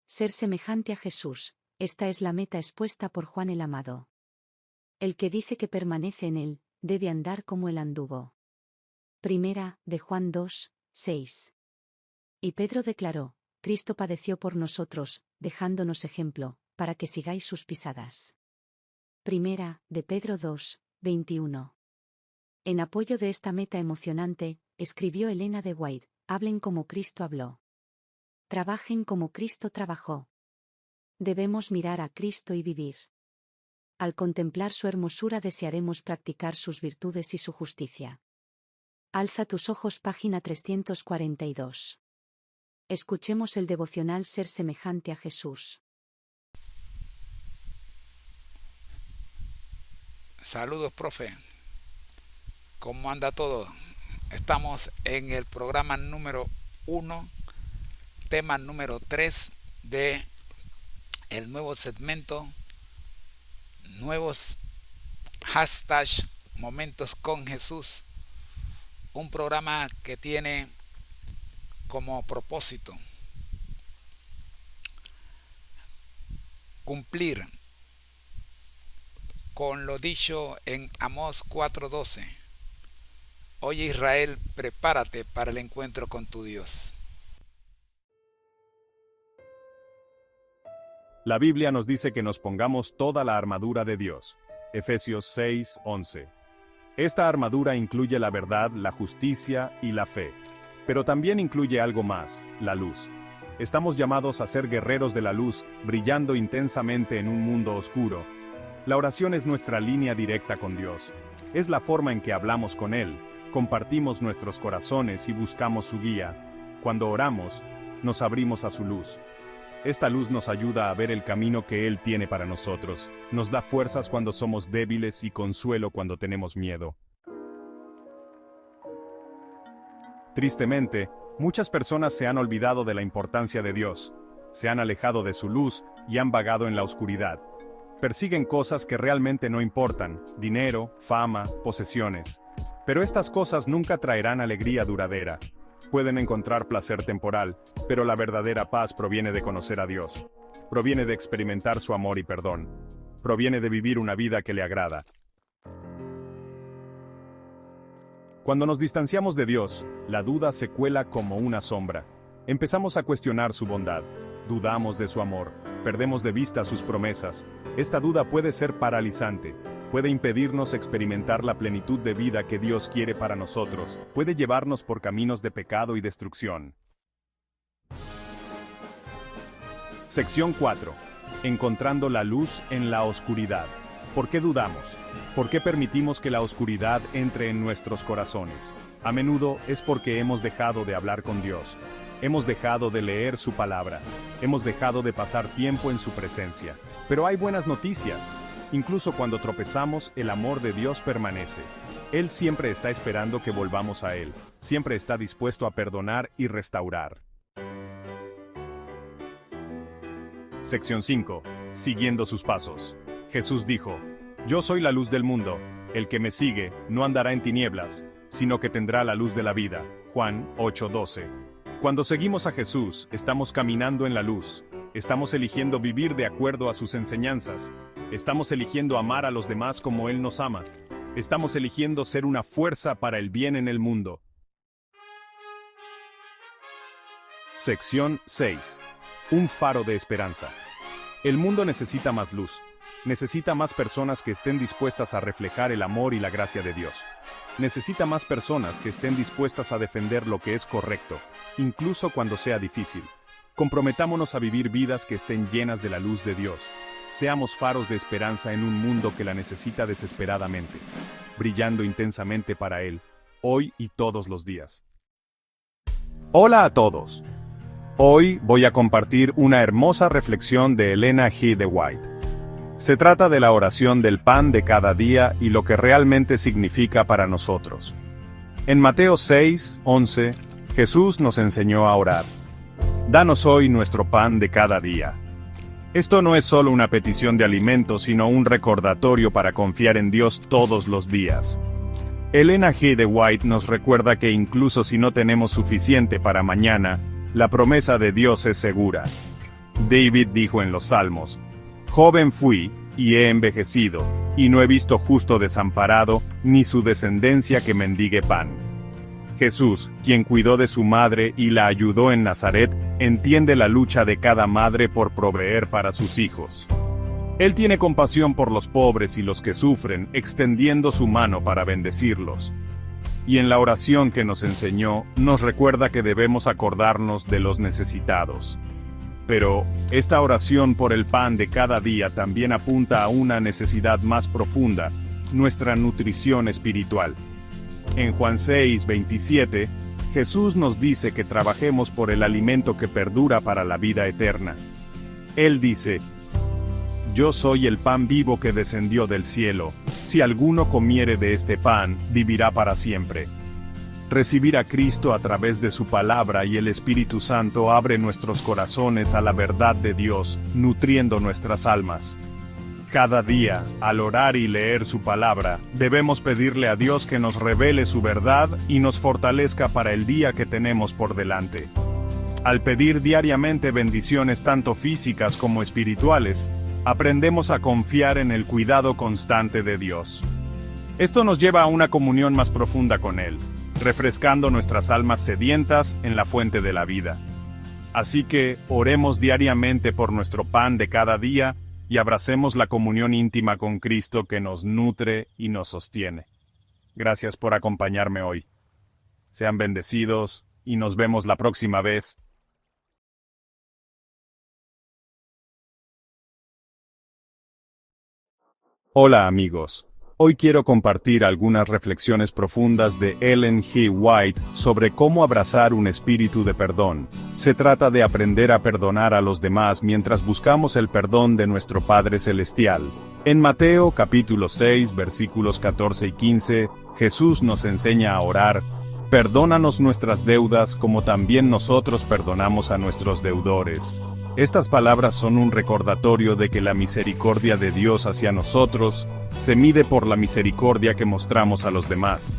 ser semejante a Jesús, esta es la meta expuesta por Juan el Amado. El que dice que permanece en él, debe andar como él anduvo. Primera de Juan 2, 6. Y Pedro declaró, Cristo padeció por nosotros, dejándonos ejemplo, para que sigáis sus pisadas. Primera de Pedro 2, 21. En apoyo de esta meta emocionante, escribió Elena de White, hablen como Cristo habló. Trabajen como Cristo trabajó. Debemos mirar a Cristo y vivir. Al contemplar su hermosura desearemos practicar sus virtudes y su justicia. Alza tus ojos, página 342. Escuchemos el devocional Ser semejante a Jesús. Saludos, profe. ¿Cómo anda todo? Estamos en el programa número 1, tema número 3 de el nuevo segmento, nuevos hashtags, momentos con Jesús. Un programa que tiene como propósito cumplir con lo dicho en Amós 4:12. Oye Israel, prepárate para el encuentro con tu Dios. La Biblia nos dice que nos pongamos toda la armadura de Dios. Efesios 6:11. Esta armadura incluye la verdad, la justicia y la fe. Pero también incluye algo más, la luz. Estamos llamados a ser guerreros de la luz, brillando intensamente en un mundo oscuro. La oración es nuestra línea directa con Dios. Es la forma en que hablamos con Él, compartimos nuestros corazones y buscamos su guía. Cuando oramos, nos abrimos a su luz. Esta luz nos ayuda a ver el camino que Él tiene para nosotros, nos da fuerzas cuando somos débiles y consuelo cuando tenemos miedo. Tristemente, muchas personas se han olvidado de la importancia de Dios, se han alejado de su luz y han vagado en la oscuridad. Persiguen cosas que realmente no importan, dinero, fama, posesiones. Pero estas cosas nunca traerán alegría duradera. Pueden encontrar placer temporal, pero la verdadera paz proviene de conocer a Dios. Proviene de experimentar su amor y perdón. Proviene de vivir una vida que le agrada. Cuando nos distanciamos de Dios, la duda se cuela como una sombra. Empezamos a cuestionar su bondad. Dudamos de su amor. Perdemos de vista sus promesas. Esta duda puede ser paralizante. Puede impedirnos experimentar la plenitud de vida que Dios quiere para nosotros. Puede llevarnos por caminos de pecado y destrucción. Sección 4. Encontrando la luz en la oscuridad. ¿Por qué dudamos? ¿Por qué permitimos que la oscuridad entre en nuestros corazones? A menudo es porque hemos dejado de hablar con Dios. Hemos dejado de leer su palabra. Hemos dejado de pasar tiempo en su presencia. Pero hay buenas noticias. Incluso cuando tropezamos, el amor de Dios permanece. Él siempre está esperando que volvamos a Él. Siempre está dispuesto a perdonar y restaurar. Sección 5. Siguiendo sus pasos. Jesús dijo, Yo soy la luz del mundo. El que me sigue no andará en tinieblas, sino que tendrá la luz de la vida. Juan 8:12. Cuando seguimos a Jesús, estamos caminando en la luz. Estamos eligiendo vivir de acuerdo a sus enseñanzas. Estamos eligiendo amar a los demás como Él nos ama. Estamos eligiendo ser una fuerza para el bien en el mundo. Sección 6. Un faro de esperanza. El mundo necesita más luz. Necesita más personas que estén dispuestas a reflejar el amor y la gracia de Dios. Necesita más personas que estén dispuestas a defender lo que es correcto, incluso cuando sea difícil. Comprometámonos a vivir vidas que estén llenas de la luz de Dios. Seamos faros de esperanza en un mundo que la necesita desesperadamente, brillando intensamente para Él, hoy y todos los días. Hola a todos. Hoy voy a compartir una hermosa reflexión de Elena G. de White. Se trata de la oración del pan de cada día y lo que realmente significa para nosotros. En Mateo 6:11, Jesús nos enseñó a orar. Danos hoy nuestro pan de cada día. Esto no es solo una petición de alimento, sino un recordatorio para confiar en Dios todos los días. Elena G. de White nos recuerda que incluso si no tenemos suficiente para mañana, la promesa de Dios es segura. David dijo en los Salmos: Joven fui, y he envejecido, y no he visto justo desamparado, ni su descendencia que mendigue pan. Jesús, quien cuidó de su madre y la ayudó en Nazaret, entiende la lucha de cada madre por proveer para sus hijos. Él tiene compasión por los pobres y los que sufren, extendiendo su mano para bendecirlos. Y en la oración que nos enseñó, nos recuerda que debemos acordarnos de los necesitados. Pero, esta oración por el pan de cada día también apunta a una necesidad más profunda, nuestra nutrición espiritual. En Juan 6:27, Jesús nos dice que trabajemos por el alimento que perdura para la vida eterna. Él dice: Yo soy el pan vivo que descendió del cielo, si alguno comiere de este pan, vivirá para siempre. Recibir a Cristo a través de su palabra y el Espíritu Santo abre nuestros corazones a la verdad de Dios, nutriendo nuestras almas. Cada día, al orar y leer su palabra, debemos pedirle a Dios que nos revele su verdad y nos fortalezca para el día que tenemos por delante. Al pedir diariamente bendiciones tanto físicas como espirituales, aprendemos a confiar en el cuidado constante de Dios. Esto nos lleva a una comunión más profunda con Él, refrescando nuestras almas sedientas en la fuente de la vida. Así que, oremos diariamente por nuestro pan de cada día, y abracemos la comunión íntima con Cristo que nos nutre y nos sostiene. Gracias por acompañarme hoy. Sean bendecidos, y nos vemos la próxima vez. Hola amigos. Hoy quiero compartir algunas reflexiones profundas de Ellen G. White sobre cómo abrazar un espíritu de perdón. Se trata de aprender a perdonar a los demás mientras buscamos el perdón de nuestro Padre Celestial. En Mateo capítulo 6 versículos 14 y 15, Jesús nos enseña a orar: Perdónanos nuestras deudas como también nosotros perdonamos a nuestros deudores. Estas palabras son un recordatorio de que la misericordia de Dios hacia nosotros se mide por la misericordia que mostramos a los demás.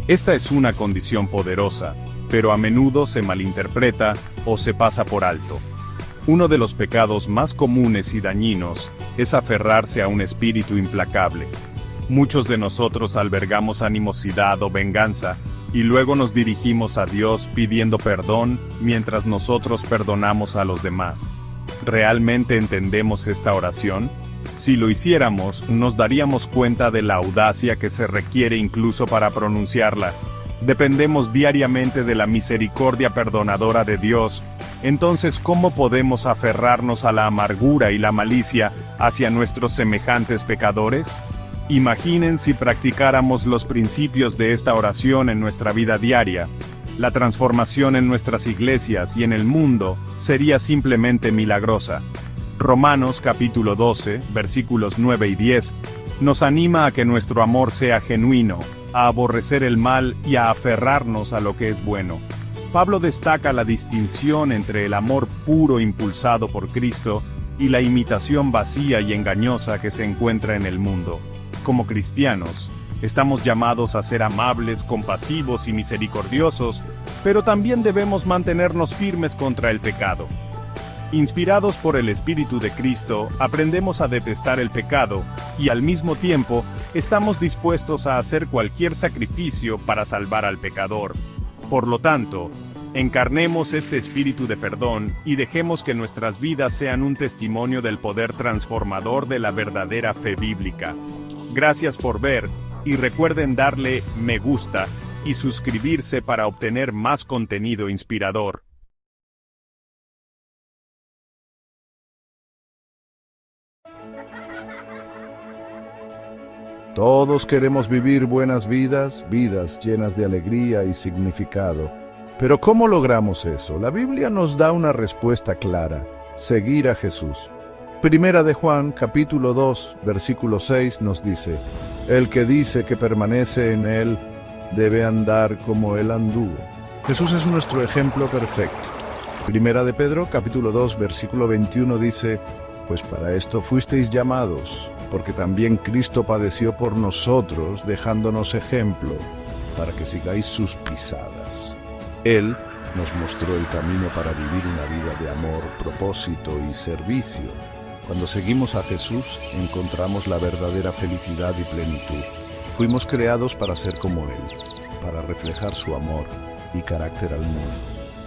Esta es una condición poderosa, pero a menudo se malinterpreta o se pasa por alto. Uno de los pecados más comunes y dañinos es aferrarse a un espíritu implacable. Muchos de nosotros albergamos animosidad o venganza, y luego nos dirigimos a Dios pidiendo perdón mientras nosotros perdonamos a los demás. ¿Realmente entendemos esta oración? Si lo hiciéramos, nos daríamos cuenta de la audacia que se requiere incluso para pronunciarla. Dependemos diariamente de la misericordia perdonadora de Dios. Entonces, ¿cómo podemos aferrarnos a la amargura y la malicia hacia nuestros semejantes pecadores? Imaginen si practicáramos los principios de esta oración en nuestra vida diaria. La transformación en nuestras iglesias y en el mundo sería simplemente milagrosa. Romanos capítulo 12, versículos 9 y 10, nos anima a que nuestro amor sea genuino, a aborrecer el mal y a aferrarnos a lo que es bueno. Pablo destaca la distinción entre el amor puro impulsado por Cristo y la imitación vacía y engañosa que se encuentra en el mundo. Como cristianos, estamos llamados a ser amables, compasivos y misericordiosos, pero también debemos mantenernos firmes contra el pecado. Inspirados por el Espíritu de Cristo, aprendemos a detestar el pecado, y al mismo tiempo, estamos dispuestos a hacer cualquier sacrificio para salvar al pecador. Por lo tanto, encarnemos este espíritu de perdón y dejemos que nuestras vidas sean un testimonio del poder transformador de la verdadera fe bíblica. Gracias por ver, y recuerden darle me gusta y suscribirse para obtener más contenido inspirador. Todos queremos vivir buenas vidas, vidas llenas de alegría y significado. Pero ¿cómo logramos eso? La Biblia nos da una respuesta clara: seguir a Jesús. Primera de Juan, capítulo 2, versículo 6 nos dice: El que dice que permanece en Él, debe andar como Él anduvo. Jesús es nuestro ejemplo perfecto. Primera de Pedro, capítulo 2, versículo 21 dice: Pues para esto fuisteis llamados, porque también Cristo padeció por nosotros, dejándonos ejemplo, para que sigáis sus pisadas. Él, nos mostró el camino para vivir una vida de amor, propósito y servicio. Cuando seguimos a Jesús, encontramos la verdadera felicidad y plenitud. Fuimos creados para ser como Él, para reflejar su amor y carácter al mundo.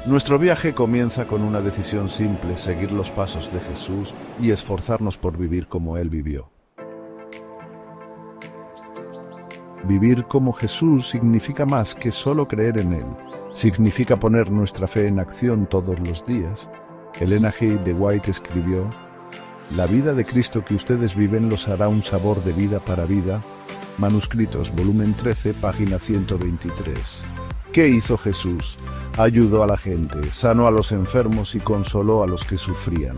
Nuestro viaje comienza con una decisión simple: seguir los pasos de Jesús y esforzarnos por vivir como Él vivió. Vivir como Jesús significa más que solo creer en Él. Significa poner nuestra fe en acción todos los días. Elena G. de White escribió: «La vida de Cristo que ustedes viven los hará un sabor de vida para vida». Manuscritos, volumen 13, página 123. ¿Qué hizo Jesús? Ayudó a la gente, sanó a los enfermos y consoló a los que sufrían.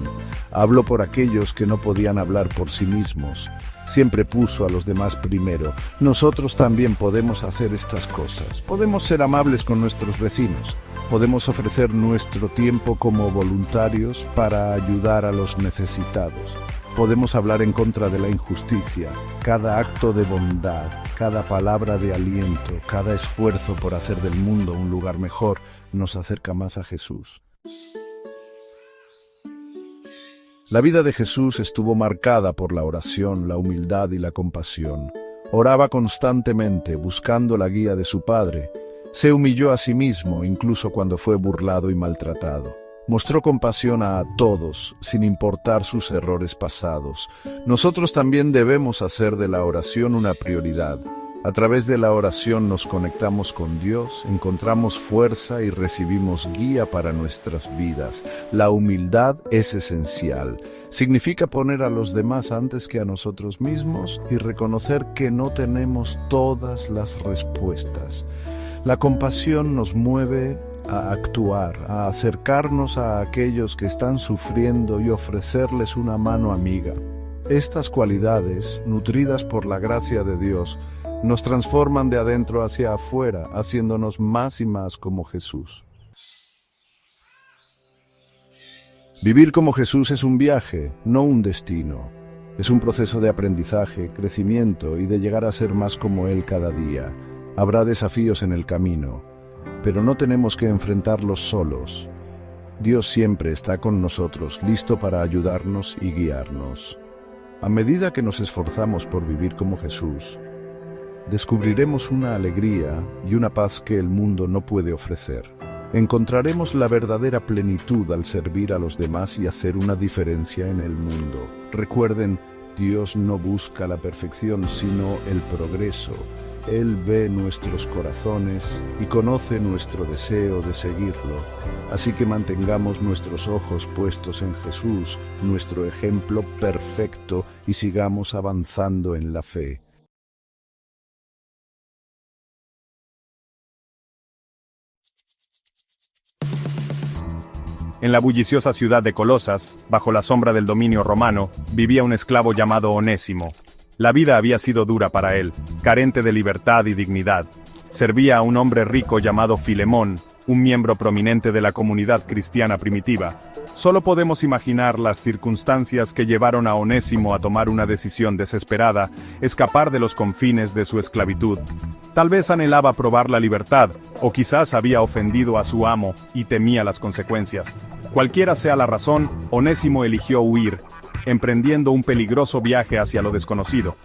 Habló por aquellos que no podían hablar por sí mismos. Siempre puso a los demás primero. Nosotros también podemos hacer estas cosas. Podemos ser amables con nuestros vecinos. Podemos ofrecer nuestro tiempo como voluntarios para ayudar a los necesitados. Podemos hablar en contra de la injusticia. Cada acto de bondad, cada palabra de aliento, cada esfuerzo por hacer del mundo un lugar mejor nos acerca más a Jesús. La vida de Jesús estuvo marcada por la oración, la humildad y la compasión. Oraba constantemente, buscando la guía de su Padre. Se humilló a sí mismo, incluso cuando fue burlado y maltratado. Mostró compasión a todos, sin importar sus errores pasados. Nosotros también debemos hacer de la oración una prioridad. A través de la oración nos conectamos con Dios, encontramos fuerza y recibimos guía para nuestras vidas. La humildad es esencial. Significa poner a los demás antes que a nosotros mismos y reconocer que no tenemos todas las respuestas. La compasión nos mueve a actuar, a acercarnos a aquellos que están sufriendo y ofrecerles una mano amiga. Estas cualidades, nutridas por la gracia de Dios, nos transforman de adentro hacia afuera, haciéndonos más y más como Jesús. Vivir como Jesús es un viaje, no un destino. Es un proceso de aprendizaje, crecimiento y de llegar a ser más como Él cada día. Habrá desafíos en el camino, pero no tenemos que enfrentarlos solos. Dios siempre está con nosotros, listo para ayudarnos y guiarnos. A medida que nos esforzamos por vivir como Jesús, descubriremos una alegría y una paz que el mundo no puede ofrecer. Encontraremos la verdadera plenitud al servir a los demás y hacer una diferencia en el mundo. Recuerden, Dios no busca la perfección, sino el progreso. Él ve nuestros corazones y conoce nuestro deseo de seguirlo. Así que mantengamos nuestros ojos puestos en Jesús, nuestro ejemplo perfecto, y sigamos avanzando en la fe. En la bulliciosa ciudad de Colosas, bajo la sombra del dominio romano, vivía un esclavo llamado Onésimo. La vida había sido dura para él, carente de libertad y dignidad. Servía a un hombre rico llamado Filemón, un miembro prominente de la comunidad cristiana primitiva. Solo podemos imaginar las circunstancias que llevaron a Onésimo a tomar una decisión desesperada, escapar de los confines de su esclavitud. Tal vez anhelaba probar la libertad, o quizás había ofendido a su amo y temía las consecuencias. Cualquiera sea la razón, Onésimo eligió huir, emprendiendo un peligroso viaje hacia lo desconocido.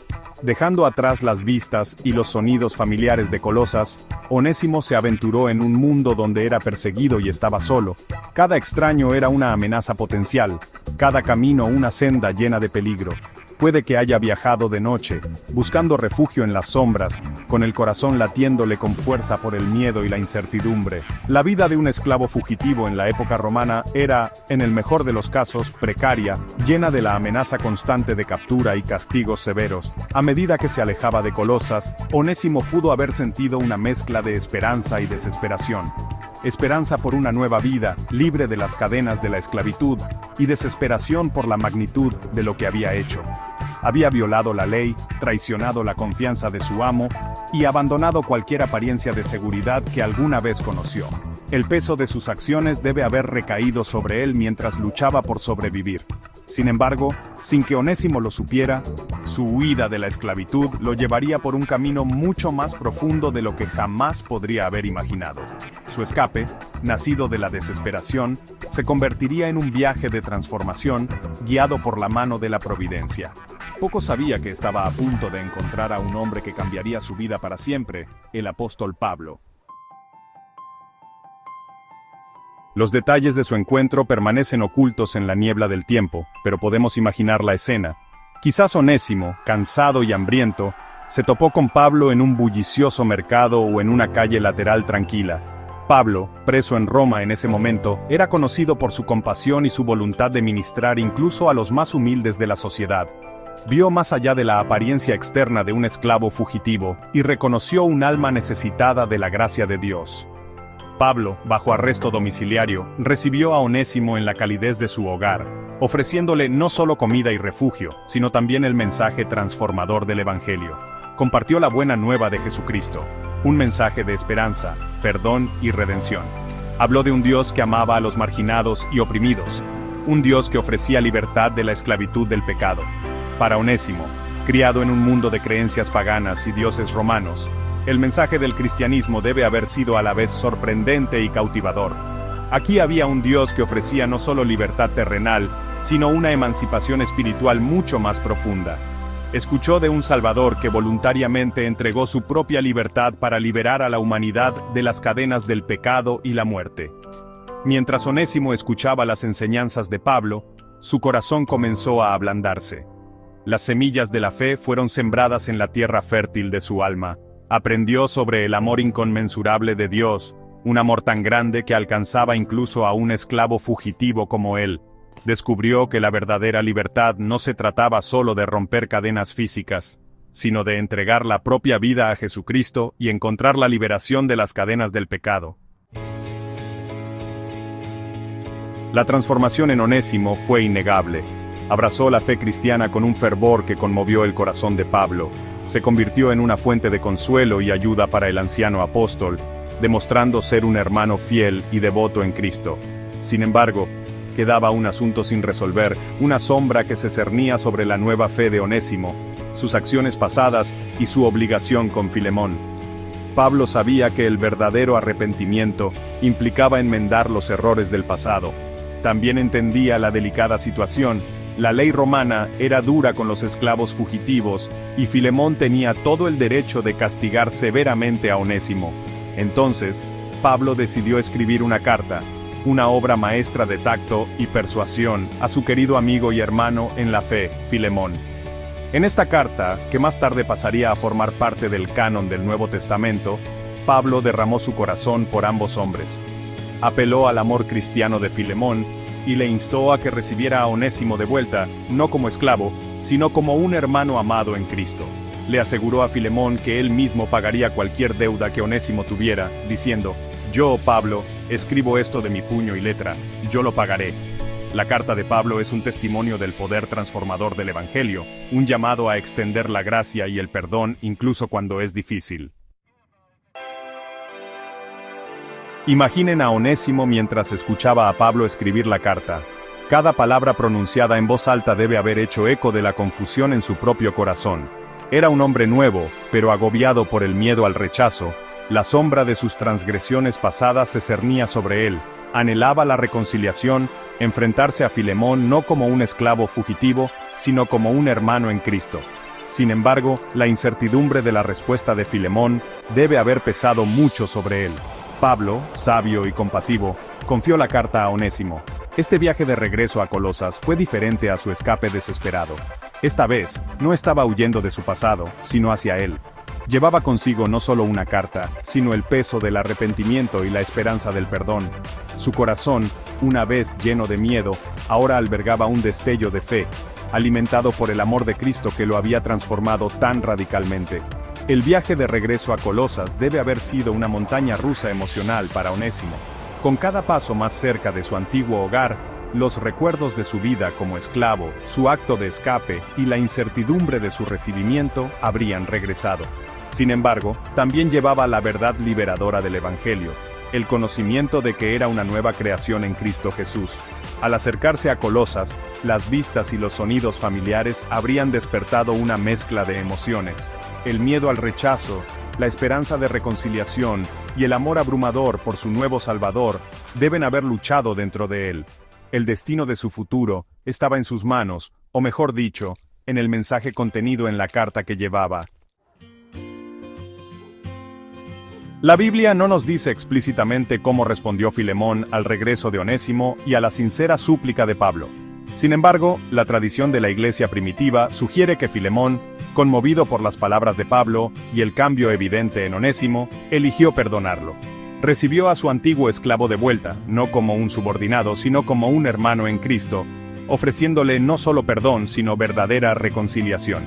Dejando atrás las vistas y los sonidos familiares de Colosas, Onésimo se aventuró en un mundo donde era perseguido y estaba solo. Cada extraño era una amenaza potencial, cada camino una senda llena de peligro. Puede que haya viajado de noche, buscando refugio en las sombras, con el corazón latiéndole con fuerza por el miedo y la incertidumbre. La vida de un esclavo fugitivo en la época romana era, en el mejor de los casos, precaria, llena de la amenaza constante de captura y castigos severos. A medida que se alejaba de Colosas, Onésimo pudo haber sentido una mezcla de esperanza y desesperación. Esperanza por una nueva vida, libre de las cadenas de la esclavitud, y desesperación por la magnitud de lo que había hecho. Había violado la ley, traicionado la confianza de su amo, y abandonado cualquier apariencia de seguridad que alguna vez conoció. El peso de sus acciones debe haber recaído sobre él mientras luchaba por sobrevivir. Sin embargo, sin que Onésimo lo supiera, su huida de la esclavitud lo llevaría por un camino mucho más profundo de lo que jamás podría haber imaginado. Su escape, nacido de la desesperación, se convertiría en un viaje de transformación, guiado por la mano de la providencia. Poco sabía que estaba a punto de encontrar a un hombre que cambiaría su vida para siempre, el apóstol Pablo. Los detalles de su encuentro permanecen ocultos en la niebla del tiempo, pero podemos imaginar la escena. Quizás Onésimo, cansado y hambriento, se topó con Pablo en un bullicioso mercado o en una calle lateral tranquila. Pablo, preso en Roma en ese momento, era conocido por su compasión y su voluntad de ministrar incluso a los más humildes de la sociedad. Vio más allá de la apariencia externa de un esclavo fugitivo y reconoció un alma necesitada de la gracia de Dios. Pablo, bajo arresto domiciliario, recibió a Onésimo en la calidez de su hogar, ofreciéndole no solo comida y refugio, sino también el mensaje transformador del Evangelio. Compartió la buena nueva de Jesucristo, un mensaje de esperanza, perdón y redención. Habló de un Dios que amaba a los marginados y oprimidos, un Dios que ofrecía libertad de la esclavitud del pecado. Para Onésimo, criado en un mundo de creencias paganas y dioses romanos, el mensaje del cristianismo debe haber sido a la vez sorprendente y cautivador. Aquí había un Dios que ofrecía no solo libertad terrenal, sino una emancipación espiritual mucho más profunda. Escuchó de un Salvador que voluntariamente entregó su propia libertad para liberar a la humanidad de las cadenas del pecado y la muerte. Mientras Onésimo escuchaba las enseñanzas de Pablo, su corazón comenzó a ablandarse. Las semillas de la fe fueron sembradas en la tierra fértil de su alma. Aprendió sobre el amor inconmensurable de Dios, un amor tan grande que alcanzaba incluso a un esclavo fugitivo como él. Descubrió que la verdadera libertad no se trataba solo de romper cadenas físicas, sino de entregar la propia vida a Jesucristo y encontrar la liberación de las cadenas del pecado. La transformación en Onésimo fue innegable. Abrazó la fe cristiana con un fervor que conmovió el corazón de Pablo. Se convirtió en una fuente de consuelo y ayuda para el anciano apóstol, demostrando ser un hermano fiel y devoto en Cristo. Sin embargo, quedaba un asunto sin resolver, una sombra que se cernía sobre la nueva fe de Onésimo, sus acciones pasadas y su obligación con Filemón. Pablo sabía que el verdadero arrepentimiento implicaba enmendar los errores del pasado. También entendía la delicada situación. La ley romana era dura con los esclavos fugitivos, y Filemón tenía todo el derecho de castigar severamente a Onésimo. Entonces, Pablo decidió escribir una carta, una obra maestra de tacto y persuasión, a su querido amigo y hermano en la fe, Filemón. En esta carta, que más tarde pasaría a formar parte del canon del Nuevo Testamento, Pablo derramó su corazón por ambos hombres. Apeló al amor cristiano de Filemón, y le instó a que recibiera a Onésimo de vuelta, no como esclavo, sino como un hermano amado en Cristo. Le aseguró a Filemón que él mismo pagaría cualquier deuda que Onésimo tuviera, diciendo: «Yo, Pablo, escribo esto de mi puño y letra, yo lo pagaré». La carta de Pablo es un testimonio del poder transformador del Evangelio, un llamado a extender la gracia y el perdón incluso cuando es difícil. Imaginen a Onésimo mientras escuchaba a Pablo escribir la carta. Cada palabra pronunciada en voz alta debe haber hecho eco de la confusión en su propio corazón. Era un hombre nuevo, pero agobiado por el miedo al rechazo. La sombra de sus transgresiones pasadas se cernía sobre él. Anhelaba la reconciliación, enfrentarse a Filemón no como un esclavo fugitivo, sino como un hermano en Cristo. Sin embargo, la incertidumbre de la respuesta de Filemón debe haber pesado mucho sobre él. Pablo, sabio y compasivo, confió la carta a Onésimo. Este viaje de regreso a Colosas fue diferente a su escape desesperado. Esta vez, no estaba huyendo de su pasado, sino hacia él. Llevaba consigo no solo una carta, sino el peso del arrepentimiento y la esperanza del perdón. Su corazón, una vez lleno de miedo, ahora albergaba un destello de fe, alimentado por el amor de Cristo que lo había transformado tan radicalmente. El viaje de regreso a Colosas debe haber sido una montaña rusa emocional para Onésimo. Con cada paso más cerca de su antiguo hogar, los recuerdos de su vida como esclavo, su acto de escape y la incertidumbre de su recibimiento habrían regresado. Sin embargo, también llevaba la verdad liberadora del Evangelio, el conocimiento de que era una nueva creación en Cristo Jesús. Al acercarse a Colosas, las vistas y los sonidos familiares habrían despertado una mezcla de emociones. El miedo al rechazo, la esperanza de reconciliación y el amor abrumador por su nuevo Salvador deben haber luchado dentro de él. El destino de su futuro estaba en sus manos, o mejor dicho, en el mensaje contenido en la carta que llevaba. La Biblia no nos dice explícitamente cómo respondió Filemón al regreso de Onésimo y a la sincera súplica de Pablo. Sin embargo, la tradición de la iglesia primitiva sugiere que Filemón, conmovido por las palabras de Pablo y el cambio evidente en Onésimo, eligió perdonarlo. Recibió a su antiguo esclavo de vuelta, no como un subordinado, sino como un hermano en Cristo, ofreciéndole no solo perdón, sino verdadera reconciliación.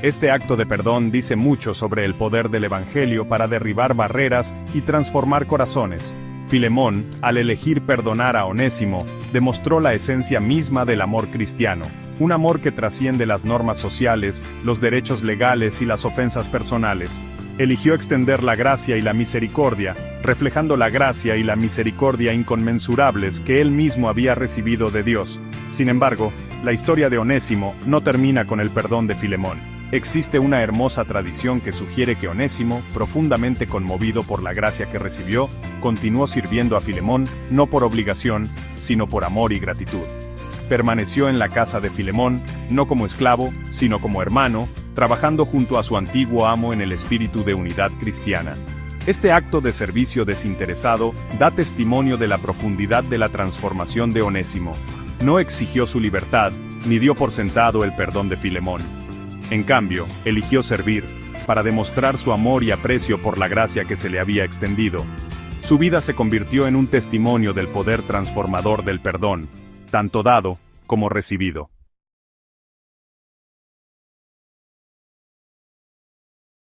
Este acto de perdón dice mucho sobre el poder del Evangelio para derribar barreras y transformar corazones. Filemón, al elegir perdonar a Onésimo, demostró la esencia misma del amor cristiano, un amor que trasciende las normas sociales, los derechos legales y las ofensas personales. Eligió extender la gracia y la misericordia, reflejando la gracia y la misericordia inconmensurables que él mismo había recibido de Dios. Sin embargo, la historia de Onésimo no termina con el perdón de Filemón. Existe una hermosa tradición que sugiere que Onésimo, profundamente conmovido por la gracia que recibió, continuó sirviendo a Filemón no por obligación, sino por amor y gratitud. Permaneció en la casa de Filemón, no como esclavo, sino como hermano, trabajando junto a su antiguo amo en el espíritu de unidad cristiana. Este acto de servicio desinteresado da testimonio de la profundidad de la transformación de Onésimo. No exigió su libertad, ni dio por sentado el perdón de Filemón. En cambio, eligió servir, para demostrar su amor y aprecio por la gracia que se le había extendido. Su vida se convirtió en un testimonio del poder transformador del perdón, tanto dado como recibido.